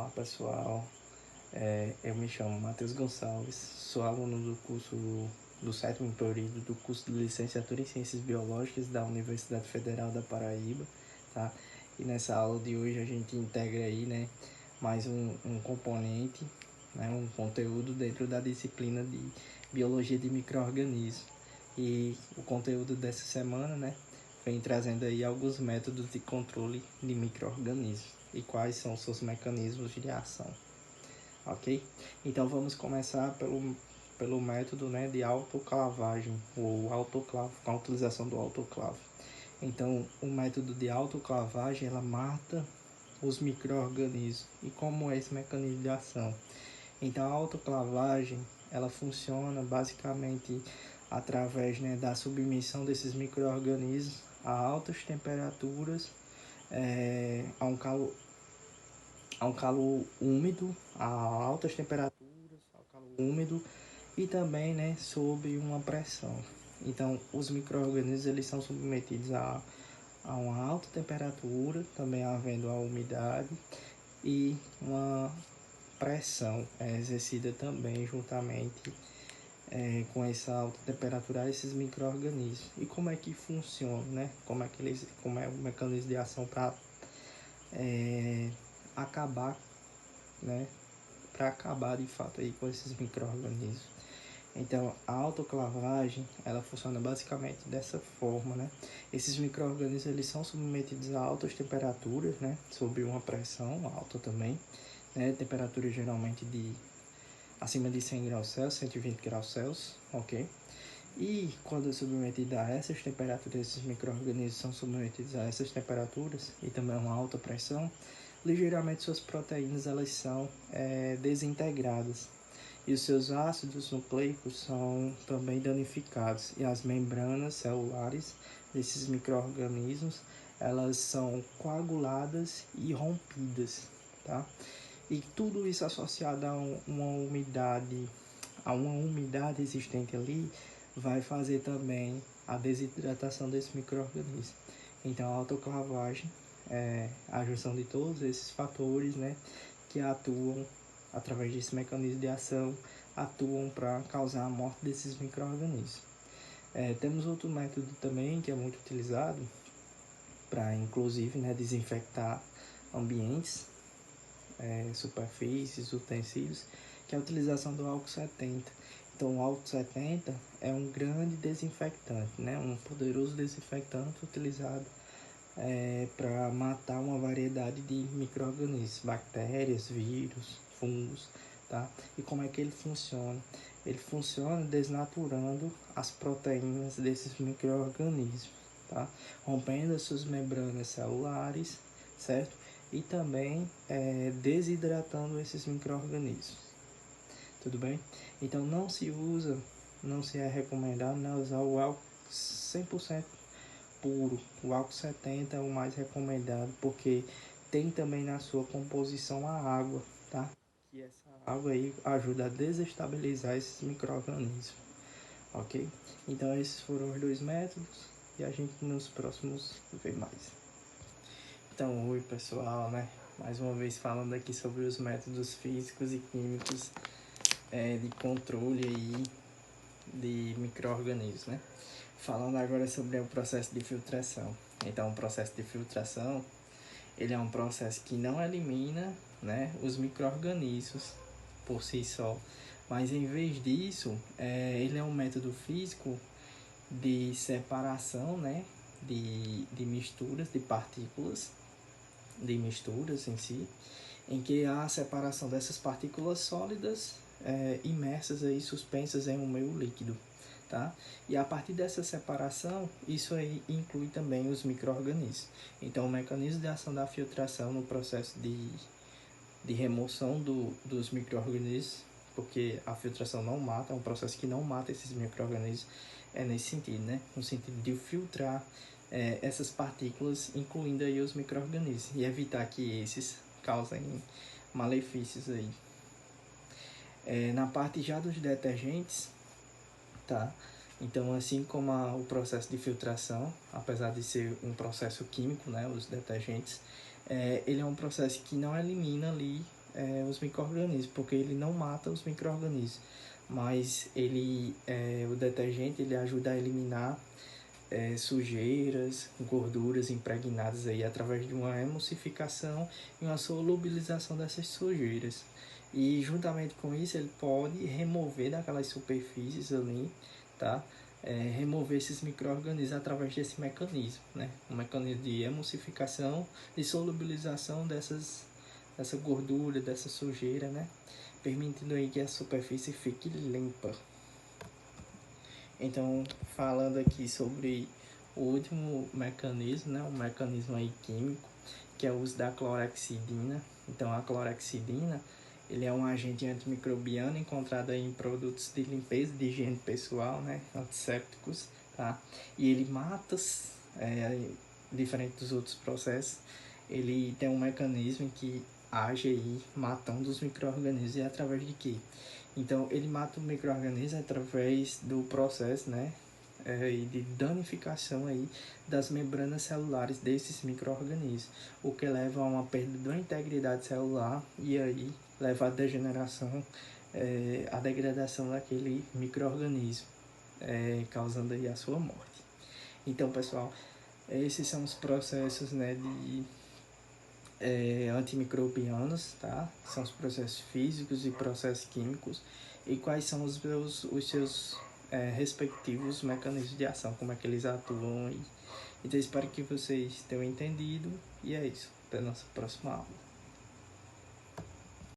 Olá pessoal, eu me chamo Matheus Gonçalves, sou aluno do curso do 7º período do curso de Licenciatura em Ciências Biológicas da Universidade Federal da Paraíba, tá? E nessa aula de hoje a gente integra aí, né, mais um componente, né, um conteúdo dentro da disciplina de Biologia de Micro-Organismos. E o conteúdo dessa semana, né, vem trazendo aí alguns métodos de controle de micro-organismos e quais são seus mecanismos de ação, ok? Então vamos começar pelo método, né, de autoclavagem, ou autoclave, com a utilização do autoclave. Então o método de autoclavagem, ela mata os micro-organismos. E como é esse mecanismo de ação? Então a autoclavagem, ela funciona basicamente através, né, da submissão desses micro-organismos a altas temperaturas, a um calor úmido, a altas temperaturas, ao calor úmido e também, né, sob uma pressão. Então os micro-organismos eles são submetidos a uma alta temperatura, também havendo a umidade e uma pressão exercida também juntamente com essa alta temperatura a esses micro-organismos. E como é que funciona, né? Como é o mecanismo de ação para acabar, né? Para acabar de fato aí com esses micro-organismos. Então, a autoclavagem, ela funciona basicamente dessa forma, né? Esses micro-organismos, eles são submetidos a altas temperaturas, né? Sob uma pressão alta também, né? Temperatura geralmente de acima de 100 graus Celsius, 120 graus Celsius, ok? E quando submetido a essas temperaturas, esses micro-organismos são submetidos a essas temperaturas e também a uma alta pressão, ligeiramente suas proteínas elas são desintegradas e os seus ácidos nucleicos são também danificados e as membranas celulares desses micro-organismos elas são coaguladas e rompidas, tá? E tudo isso associado a uma umidade existente ali, vai fazer também a desidratação desse micro-organismo. Então a autoclavagem é a junção de todos esses fatores, né, que atuam através desse mecanismo de ação, atuam para causar a morte desses micro-organismos. Temos outro método também que é muito utilizado para, inclusive, né, desinfectar ambientes, superfícies, utensílios, que é a utilização do álcool 70. Então, o álcool 70 é um grande desinfectante, né? Um poderoso desinfectante utilizado para matar uma variedade de micro-organismos, bactérias, vírus, fungos, tá? E como é que ele funciona? Ele funciona desnaturando as proteínas desses micro-organismos, tá? Rompendo as suas membranas celulares, certo? E também desidratando esses micro-organismos. Tudo bem? Então não se é recomendado, né, usar o álcool 100% puro. O álcool 70 é o mais recomendado porque tem também na sua composição a água, tá? E essa água aí ajuda a desestabilizar esses micro-organismos, ok? Então esses foram os dois métodos e a gente nos próximos vê mais. Então, oi pessoal, né? Mais uma vez falando aqui sobre os métodos físicos e químicos de controle aí de micro-organismos, né? Falando agora sobre o processo de filtração. Então, o processo de filtração, ele é um processo que não elimina, né, os micro-organismos por si só, mas em vez disso, ele é um método físico de separação, né, de misturas, de partículas, de misturas em si, em que há a separação dessas partículas sólidas imersas aí, suspensas em um meio líquido, tá? E a partir dessa separação, isso aí inclui também os micro-organismos. Então, o mecanismo de ação da filtração no processo de remoção dos micro-organismos, porque a filtração não mata, é um processo que não mata esses micro-organismos, é nesse sentido, né? No sentido de filtrar essas partículas, incluindo aí os micro-organismos, e evitar que esses causem malefícios aí. Na parte já dos detergentes, tá? Então, assim como o processo de filtração, apesar de ser um processo químico, né, os detergentes, ele é um processo que não elimina ali os micro-organismos, porque ele não mata os micro-organismos, mas o detergente ele ajuda a eliminar sujeiras, gorduras impregnadas aí através de uma emulsificação e uma solubilização dessas sujeiras. E juntamente com isso ele pode remover daquelas superfícies ali, tá? Remover esses micro-organismos através desse mecanismo, né? Um mecanismo de emulsificação e solubilização dessa gordura, dessa sujeira, né? Permitindo aí que a superfície fique limpa. Então, falando aqui sobre o último mecanismo, né, um mecanismo aí químico, que é o uso da clorexidina. Então, a clorexidina, ele é um agente antimicrobiano encontrado aí em produtos de limpeza, de higiene pessoal, né, antissépticos, tá? E ele mata, diferente dos outros processos, ele tem um mecanismo que age aí matando os micro-organismos. E através de quê? Então, ele mata o micro-organismo através do processo, né, de danificação aí das membranas celulares desses micro-organismos, o que leva a uma perda da integridade celular e aí leva à degeneração, a degradação daquele micro-organismo, causando aí a sua morte. Então, pessoal, esses são os processos, né, de antimicrobianos, tá? São os processos físicos e processos químicos. E quais são os seus respectivos mecanismos de ação, como é que eles atuam. Então, espero que vocês tenham entendido. E é isso. Até a nossa próxima aula.